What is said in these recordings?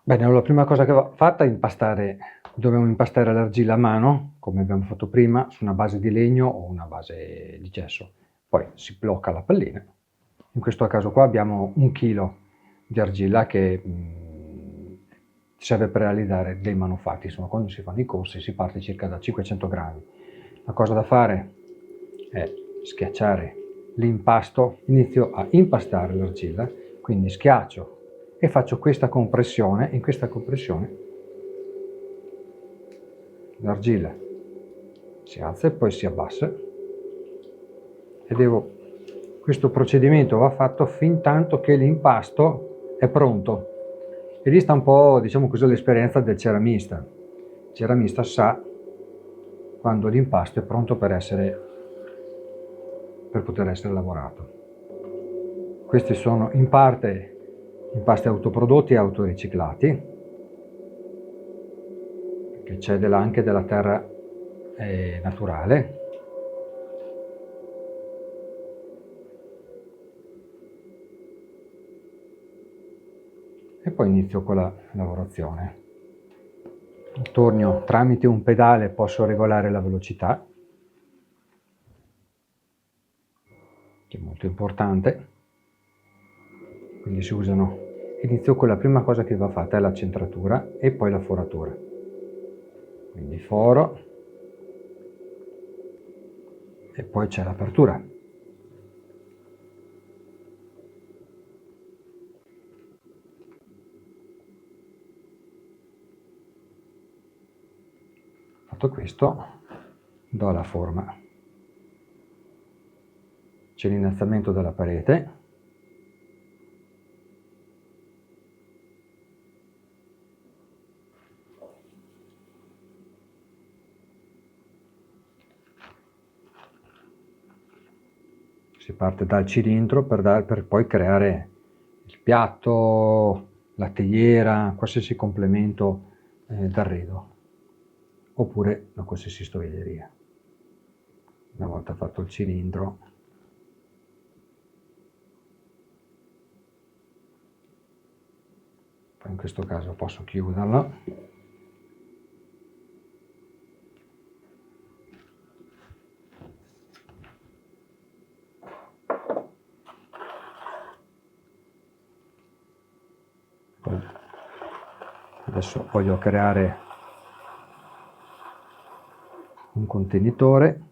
Bene, allora la prima cosa che va fatta è dobbiamo impastare l'argilla a mano, come abbiamo fatto prima, su una base di legno o una base di gesso. Poi si blocca la pallina. In questo caso qua abbiamo 1 chilo di argilla che serve per realizzare dei manufatti. Insomma, quando si fanno i corsi si parte circa da 500 grammi. La cosa da fare è schiacciare l'impasto, inizio a impastare l'argilla, quindi schiaccio e faccio questa compressione. In questa compressione l'argilla si alza e poi si abbassa e questo procedimento va fatto fin tanto che l'impasto è pronto. E lì sta un po', diciamo così, l'esperienza del ceramista. Il ceramista sa quando l'impasto è pronto per poter essere lavorato. Questi sono in parte impasti autoprodotti e autoriciclati, perché c'è anche della terra naturale. E poi inizio con la lavorazione. Tramite un pedale posso regolare la velocità, che è molto importante. Quindi inizio con la prima cosa che va fatta è la centratura e poi la foratura. Quindi foro e poi c'è l'apertura. Fatto questo, do la forma. C'è l'innalzamento della parete. Si parte dal cilindro per poi creare il piatto, la teiera, qualsiasi complemento d'arredo, oppure una qualsiasi stoviglie. Una volta fatto il cilindro, poi in questo caso posso chiuderlo. Adesso voglio creare un contenitore.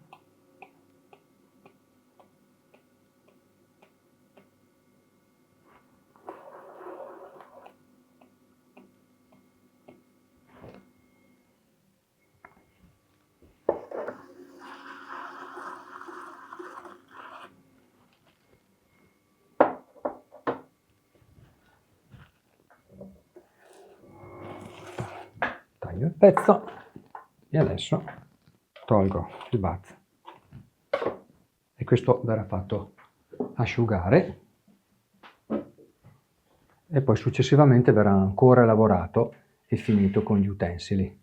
Taglio il pezzo e adesso tolgo il bazzo e questo verrà fatto asciugare e poi successivamente verrà ancora lavorato e finito con gli utensili.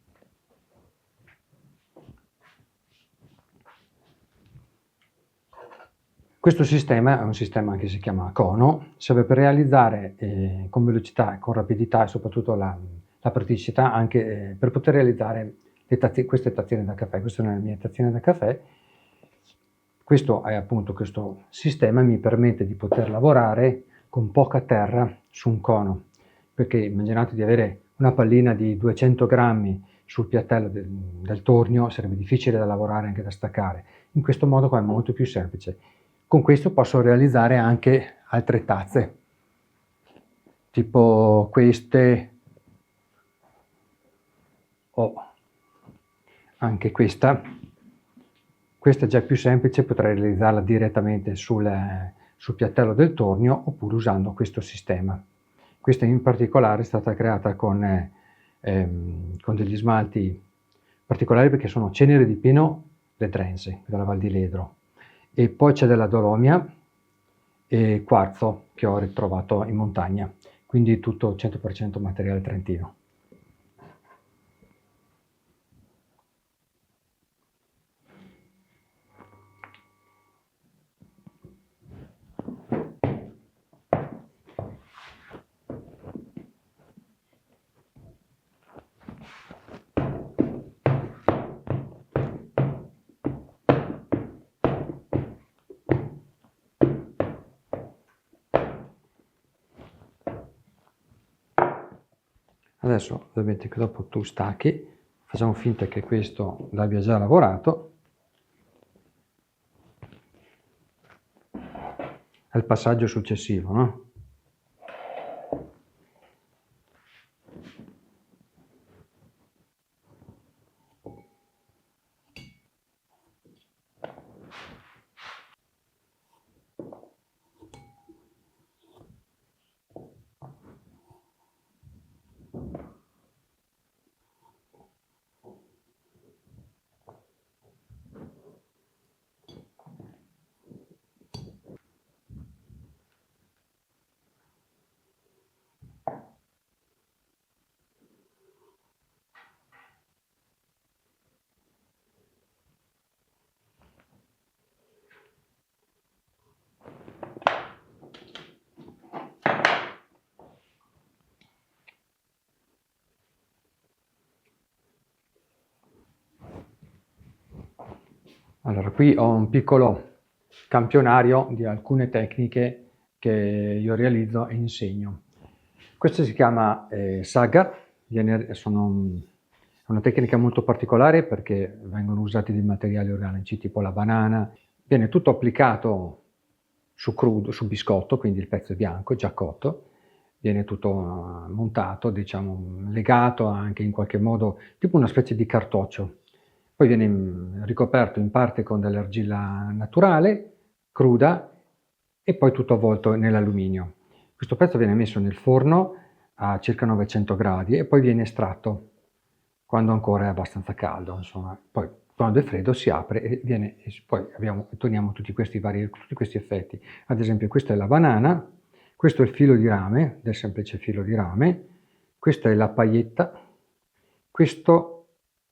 Questo sistema è un sistema che si chiama cono, serve per realizzare con velocità, con rapidità e soprattutto la praticità anche per poter realizzare queste tazzine da caffè. Queste sono le mie tazzine da caffè. Questo è appunto questo sistema mi permette di poter lavorare con poca terra su un cono, perché immaginate di avere una pallina di 200 grammi sul piattello del tornio, sarebbe difficile da lavorare, anche da staccare. In questo modo qua è molto più semplice. Con questo posso realizzare anche altre tazze, tipo queste, o anche questa. Questa è già più semplice, potrei realizzarla direttamente sul piattello del tornio oppure usando questo sistema. Questa in particolare è stata creata con degli smalti particolari perché sono cenere di pino ledrense, dalla Val di Ledro, e poi c'è della dolomia e quarzo che ho ritrovato in montagna, quindi tutto 100% materiale trentino. Adesso ovviamente che dopo tu stacchi, facciamo finta che questo l'abbia già lavorato. È il passaggio successivo, no? Allora, qui ho un piccolo campionario di alcune tecniche che io realizzo e insegno. Questo si chiama Sagar, è una tecnica molto particolare perché vengono usati dei materiali organici tipo la banana, viene tutto applicato su crudo, su biscotto, quindi il pezzo è bianco, già cotto, viene tutto montato, diciamo, legato anche in qualche modo, tipo una specie di cartoccio. Poi viene ricoperto in parte con dell'argilla naturale, cruda, e poi tutto avvolto nell'alluminio. Questo pezzo viene messo nel forno a circa 900 gradi e poi viene estratto quando ancora è abbastanza caldo, insomma. Poi quando è freddo si apre e poi otteniamo tutti questi effetti. Ad esempio questa è la banana, questo è il filo di rame, del semplice filo di rame, questa è la paglietta, questo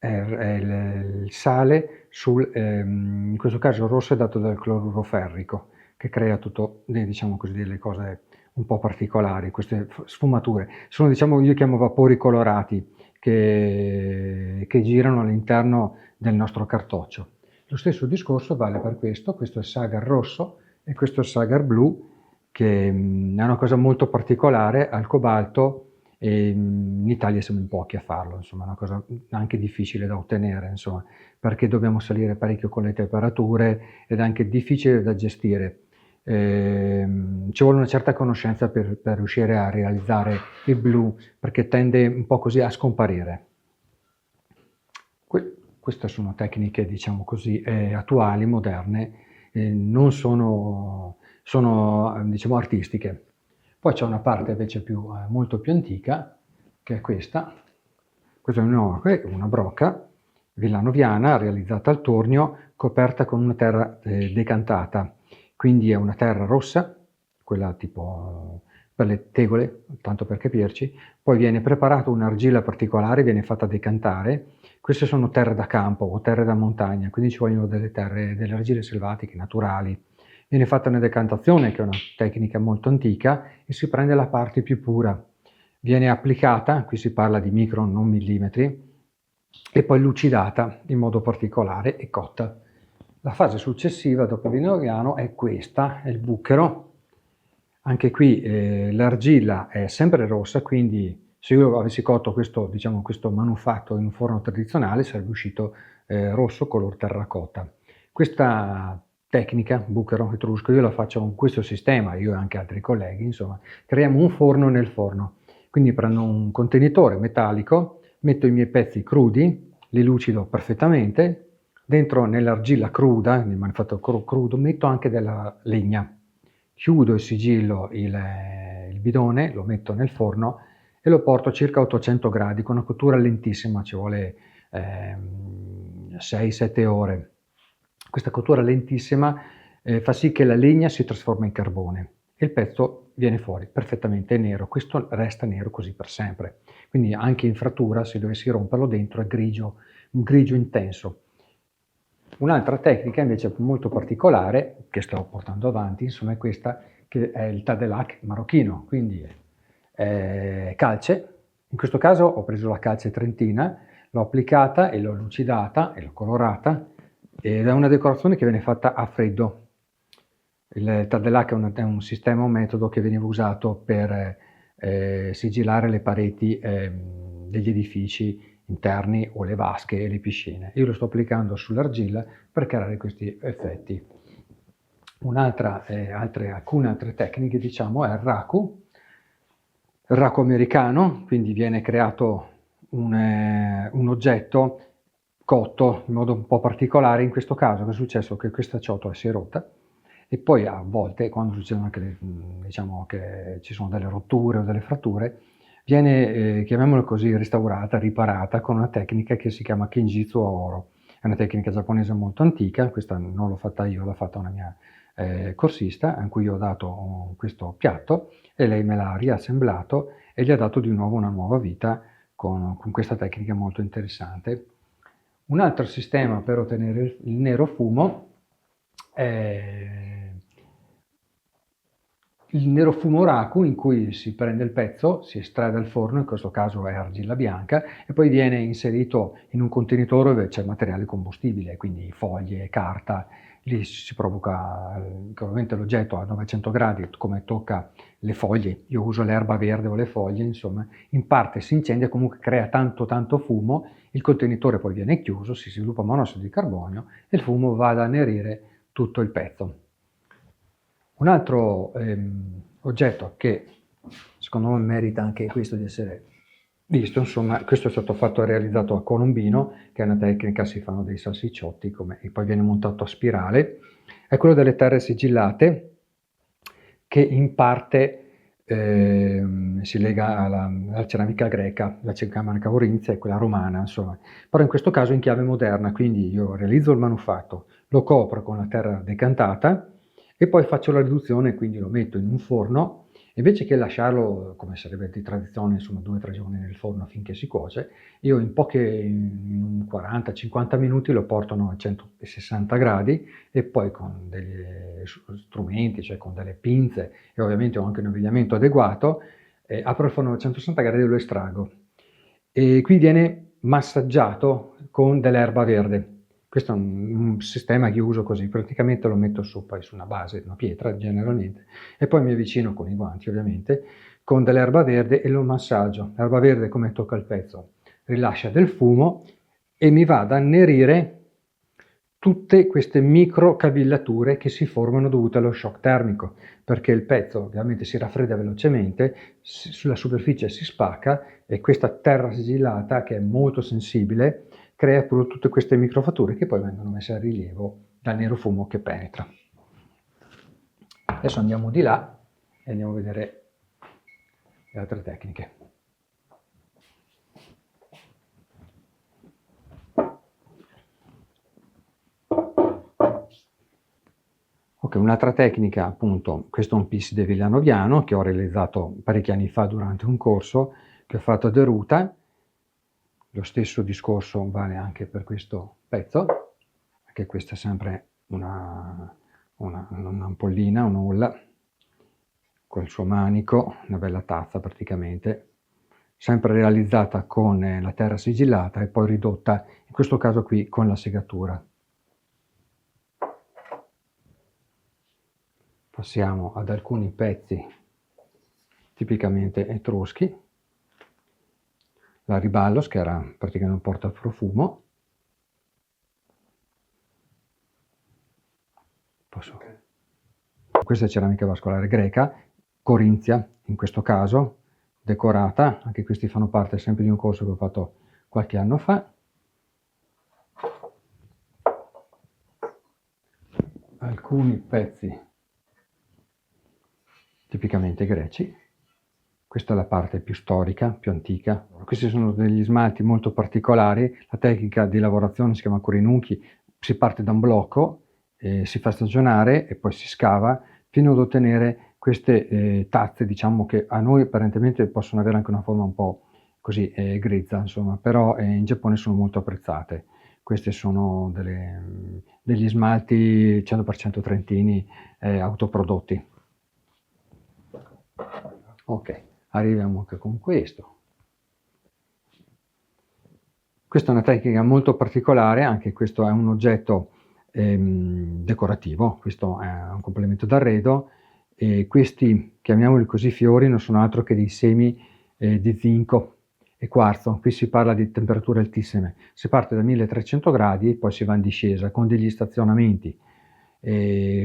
è il sale in questo caso rosso è dato dal cloruro ferrico, che crea tutto, diciamo così, delle cose un po' particolari, queste sfumature. Sono, diciamo, io chiamo vapori colorati che girano all'interno del nostro cartoccio. Lo stesso discorso vale per questo è il Sagar rosso e questo è il Sagar blu, che è una cosa molto particolare al cobalto, e in Italia siamo in pochi a farlo, insomma è una cosa anche difficile da ottenere, insomma, perché dobbiamo salire parecchio con le temperature ed è anche difficile da gestire. Ci vuole una certa conoscenza per riuscire a realizzare il blu, perché tende un po' così a scomparire. Queste sono tecniche, diciamo così, attuali, moderne, non sono diciamo artistiche. Poi c'è una parte invece molto più antica, che è questa. Questa è una brocca villanoviana realizzata al tornio, coperta con una terra decantata. Quindi è una terra rossa, quella tipo per le tegole, tanto per capirci. Poi viene preparata un'argilla particolare, viene fatta decantare. Queste sono terre da campo o terre da montagna, quindi ci vogliono delle argille selvatiche, naturali. Viene fatta una decantazione, che è una tecnica molto antica, e si prende la parte più pura. Viene applicata, qui si parla di micron, non millimetri, e poi lucidata in modo particolare e cotta. La fase successiva dopo il vino grano è questa, è il buchero. Anche qui l'argilla è sempre rossa, quindi se io avessi cotto questo, diciamo, questo manufatto in un forno tradizionale sarebbe uscito rosso color terracotta. Questa tecnica, buchero etrusco, io la faccio con questo sistema, io e anche altri colleghi, insomma, creiamo un forno nel forno. Quindi prendo un contenitore metallico, metto i miei pezzi crudi, li lucido perfettamente, dentro nell'argilla cruda, nel manufatto crudo, metto anche della legna. Chiudo il sigillo, il bidone, lo metto nel forno e lo porto a circa 800 gradi con una cottura lentissima, ci vuole 6-7 ore. Questa cottura lentissima fa sì che la legna si trasforma in carbone e il pezzo viene fuori perfettamente nero. Questo resta nero così per sempre. Quindi anche in frattura, se dovessi romperlo dentro, è grigio, un grigio intenso. Un'altra tecnica invece molto particolare che sto portando avanti, insomma, è questa, che è il tadelac marocchino, quindi calce. In questo caso ho preso la calce trentina, l'ho applicata e l'ho lucidata e l'ho colorata, ed è una decorazione che viene fatta a freddo. Il tadelac è un sistema, un metodo che veniva usato per sigillare le pareti degli edifici interni o le vasche e le piscine. Io lo sto applicando sull'argilla per creare questi effetti. Alcune altre tecniche, diciamo, è il raku americano, quindi viene creato un oggetto cotto in modo un po' particolare. In questo caso è successo che questa ciotola si è rotta, e poi a volte, quando succedono anche diciamo che ci sono delle rotture o delle fratture, viene, chiamiamola così, restaurata, riparata con una tecnica che si chiama Kenjutsu a oro. È una tecnica giapponese molto antica, questa non l'ho fatta io, l'ha fatta una mia corsista, a cui ho dato questo piatto e lei me l'ha riassemblato e gli ha dato di nuovo una nuova vita con questa tecnica molto interessante. Un altro sistema per ottenere il nero fumo è il nero fumo raku, in cui si prende il pezzo, si estrae dal forno, in questo caso è argilla bianca, e poi viene inserito in un contenitore dove c'è materiale combustibile, quindi foglie, carta. Lì si provoca, ovviamente l'oggetto a 900 gradi, come tocca le foglie, io uso l'erba verde o le foglie, insomma, in parte si incendia, comunque crea tanto fumo, il contenitore poi viene chiuso, si sviluppa monossido di carbonio e il fumo va ad annerire tutto il pezzo. Un altro oggetto che secondo me merita anche questo di essere visto, insomma, questo è stato fatto e realizzato a Colombino, che è una tecnica, si fanno dei salsicciotti e poi viene montato a spirale, è quello delle terre sigillate, che in parte si lega alla ceramica greca, la ceramica aurinzia e quella romana, insomma. Però in questo caso in chiave moderna, quindi io realizzo il manufatto, lo copro con la terra decantata e poi faccio la riduzione, quindi lo metto in un forno. Invece che lasciarlo, come sarebbe di tradizione, insomma 2-3 giorni nel forno finché si cuoce, io in 40-50 minuti lo porto a 160 gradi e poi con degli strumenti, cioè con delle pinze e ovviamente ho anche un abbigliamento adeguato, apro il forno a 160 gradi e lo estraggo. E qui viene massaggiato con dell'erba verde. Questo è un sistema che uso così, praticamente lo metto su poi su una base, una pietra generalmente, e poi mi avvicino con i guanti ovviamente, con dell'erba verde e lo massaggio. L'erba verde, come tocca il pezzo, rilascia del fumo e mi va ad annerire tutte queste micro cavillature che si formano dovute allo shock termico, perché il pezzo ovviamente si raffredda velocemente, sulla superficie si spacca e questa terra sigillata, che è molto sensibile, crea pure tutte queste microfatture che poi vengono messe a rilievo dal nero fumo che penetra. Adesso andiamo di là e andiamo a vedere le altre tecniche. Ok, un'altra tecnica, appunto, questo è un pis de Villanoviano che ho realizzato parecchi anni fa durante un corso che ho fatto a Deruta. Lo stesso discorso vale anche per questo pezzo, perché questa è sempre un un'ampollina, un'olla, col suo manico, una bella tazza praticamente, sempre realizzata con la terra sigillata e poi ridotta, in questo caso qui, con la segatura. Passiamo ad alcuni pezzi tipicamente etruschi, la riballos, che era praticamente un portaprofumo. Questa è ceramica vascolare greca, corinzia in questo caso, decorata, anche questi fanno parte sempre di un corso che ho fatto qualche anno fa. Alcuni pezzi tipicamente greci, questa è la parte più storica, più antica. Questi sono degli smalti molto particolari, la tecnica di lavorazione si chiama corinuchi, si parte da un blocco, si fa stagionare e poi si scava fino ad ottenere queste tazze, diciamo che a noi apparentemente possono avere anche una forma un po' così grezza, insomma, però in Giappone sono molto apprezzate. Questi sono degli smalti 100% trentini autoprodotti. Ok, arriviamo anche con questo. Questa è una tecnica molto particolare, anche questo è un oggetto decorativo, questo è un complemento d'arredo, e questi, chiamiamoli così, fiori non sono altro che dei semi di zinco e quarzo. Qui si parla di temperature altissime, si parte da 1300 gradi e poi si va in discesa con degli stazionamenti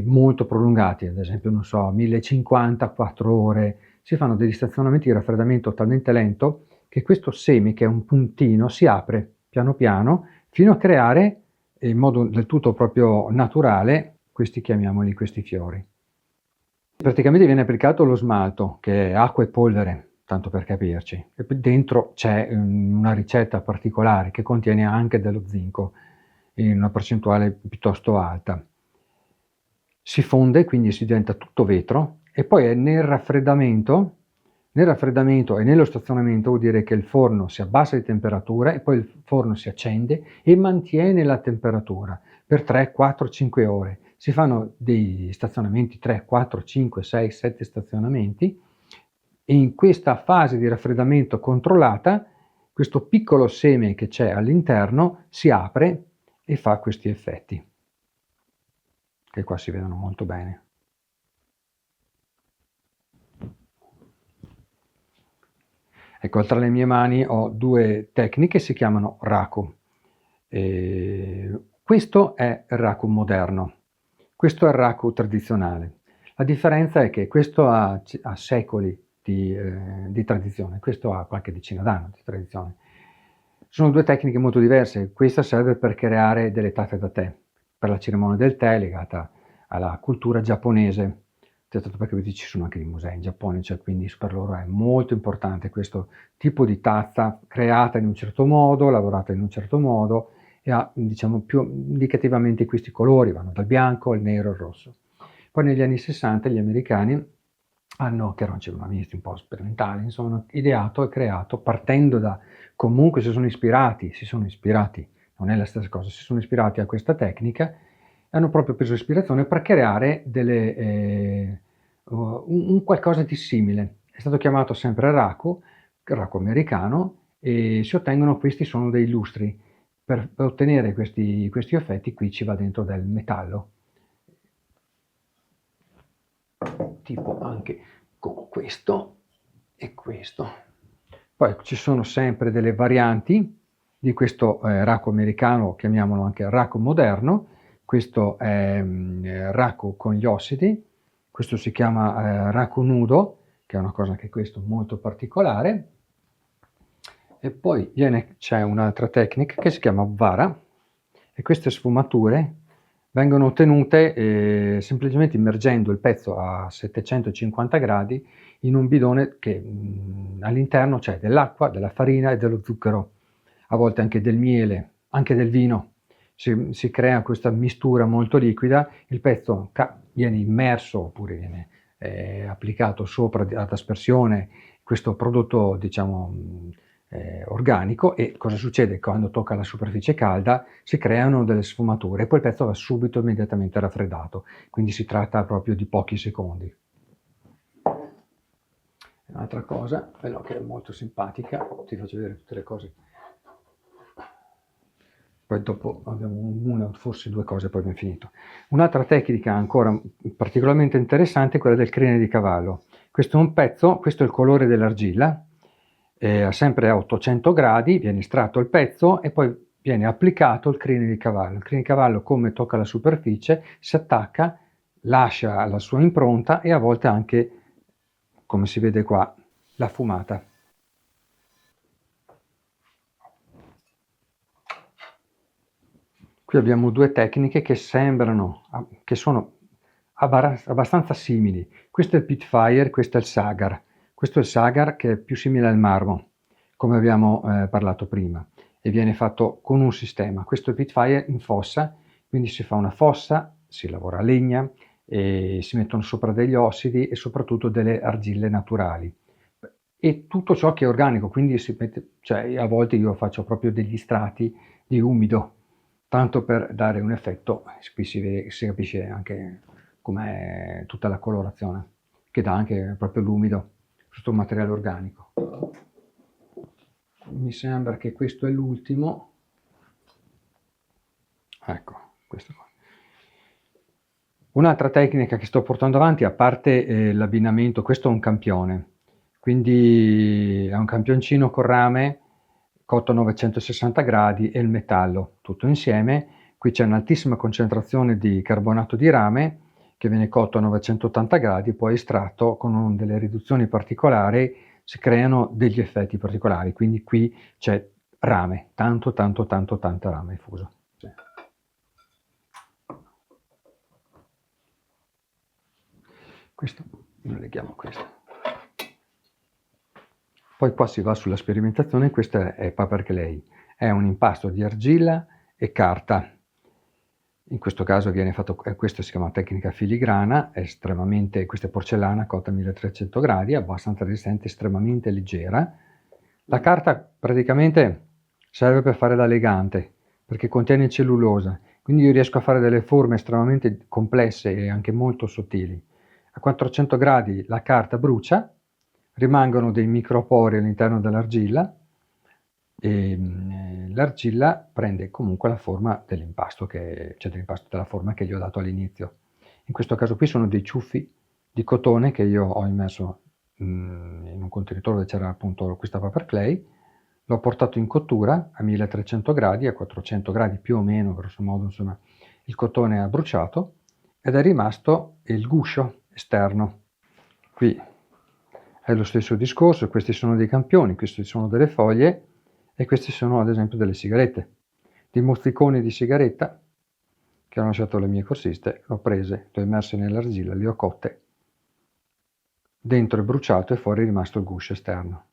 molto prolungati, ad esempio, non so, 1050, 4 ore, si fanno degli stazionamenti di raffreddamento talmente lento che questo seme, che è un puntino, si apre piano piano fino a creare, in modo del tutto proprio naturale, questi, chiamiamoli, questi fiori. Praticamente viene applicato lo smalto, che è acqua e polvere, tanto per capirci, e dentro c'è una ricetta particolare che contiene anche dello zinco in una percentuale piuttosto alta. Si fonde, quindi si diventa tutto vetro, e poi è nel raffreddamento e nello stazionamento vuol dire che il forno si abbassa di temperatura e poi il forno si accende e mantiene la temperatura per 3, 4, 5 ore. Si fanno dei stazionamenti, 3, 4, 5, 6, 7 stazionamenti, e in questa fase di raffreddamento controllata questo piccolo seme che c'è all'interno si apre e fa questi effetti, che qua si vedono molto bene. Ecco, tra le mie mani ho due tecniche, si chiamano raku. Questo è il raku moderno, questo è il raku tradizionale. La differenza è che questo ha secoli di tradizione, questo ha qualche decina d'anni di tradizione. Sono due tecniche molto diverse. Questa serve per creare delle tazze da tè, per la cerimonia del tè legata alla cultura giapponese. Tanto perché ci sono anche dei musei in Giappone, cioè quindi per loro è molto importante questo tipo di tazza creata in un certo modo, lavorata in un certo modo, e ha, diciamo, più indicativamente questi colori, vanno dal bianco al nero al rosso. Poi negli anni 60 gli americani hanno, che erano ceramisti un po' sperimentali, insomma, ideato e creato, partendo da, comunque si sono ispirati, non è la stessa cosa, si sono ispirati a questa tecnica, hanno proprio preso ispirazione per creare un qualcosa di simile. È stato chiamato sempre raku americano, e si ottengono, questi sono dei lustri. Per ottenere questi effetti qui ci va dentro del metallo, tipo anche con questo e questo. Poi ci sono sempre delle varianti di questo raku americano, chiamiamolo anche raku moderno. Questo è raku con gli ossidi, questo si chiama raku nudo, che è una cosa anche questo molto particolare. E poi c'è un'altra tecnica che si chiama vara, e queste sfumature vengono ottenute semplicemente immergendo il pezzo a 750 gradi in un bidone che all'interno c'è dell'acqua, della farina e dello zucchero, a volte anche del miele, anche del vino. Si crea questa mistura molto liquida, il pezzo viene immerso oppure viene applicato sopra ad aspersione questo prodotto, diciamo, organico, e cosa succede? Quando tocca la superficie calda si creano delle sfumature e poi il pezzo va subito immediatamente raffreddato, quindi si tratta proprio di pochi secondi. Un'altra cosa, però, che è molto simpatica, ti faccio vedere tutte le cose, poi dopo abbiamo una, forse due cose, poi abbiamo finito. Un'altra tecnica ancora particolarmente interessante è quella del crine di cavallo. Questo è un pezzo, questo è il colore dell'argilla, sempre a 800 gradi, viene estratto il pezzo e poi viene applicato il crine di cavallo. Il crine di cavallo, come tocca la superficie, si attacca, lascia la sua impronta e a volte anche, come si vede qua, la fumata. Qui abbiamo due tecniche che sembrano, che sono abbastanza simili. Questo è il pitfire, questo è il sagar. Questo è il sagar, che è più simile al marmo, come abbiamo parlato prima, e viene fatto con un sistema. Questo è il pitfire in fossa, quindi si fa una fossa, si lavora a legna, e si mettono sopra degli ossidi e soprattutto delle argille naturali. E tutto ciò che è organico, quindi si mette, cioè, a volte io faccio proprio degli strati di umido, tanto per dare un effetto. Qui si capisce anche com'è tutta la colorazione, che dà anche proprio l'umido, tutto un materiale organico. Mi sembra che questo è l'ultimo. Ecco, questo qua. Un'altra tecnica che sto portando avanti, a parte l'abbinamento, questo è un campione, quindi è un campioncino con rame cotto a 960 gradi e il metallo, tutto insieme. Qui c'è un'altissima concentrazione di carbonato di rame che viene cotto a 980 gradi, poi estratto con delle riduzioni particolari, si creano degli effetti particolari, quindi qui c'è rame, tanto rame fuso. Questo, lo leghiamo a questo. Poi qua si va sulla sperimentazione. Questa è paper clay, è un impasto di argilla e carta. In questo caso viene fatto, questo si chiama tecnica filigrana, è estremamente, questa è porcellana cotta a 1300 gradi, abbastanza resistente, estremamente leggera. La carta praticamente serve per fare da legante, perché contiene cellulosa, quindi io riesco a fare delle forme estremamente complesse e anche molto sottili. A 400 gradi la carta brucia, rimangono dei micropori all'interno dell'argilla e l'argilla prende comunque la forma dell'impasto, cioè dell'impasto, della forma che gli ho dato all'inizio. In questo caso qui sono dei ciuffi di cotone che io ho immerso in un contenitore dove c'era appunto questa paper clay, l'ho portato in cottura a 1300 gradi, a 400 gradi più o meno, grosso modo, insomma, il cotone ha bruciato ed è rimasto il guscio esterno. Qui è lo stesso discorso, questi sono dei campioni, questi sono delle foglie e questi sono ad esempio delle sigarette, dei mozziconi di sigaretta che hanno lasciato le mie corsiste, le ho prese, le ho immerse nell'argilla, le ho cotte, dentro è bruciato e fuori è rimasto il guscio esterno.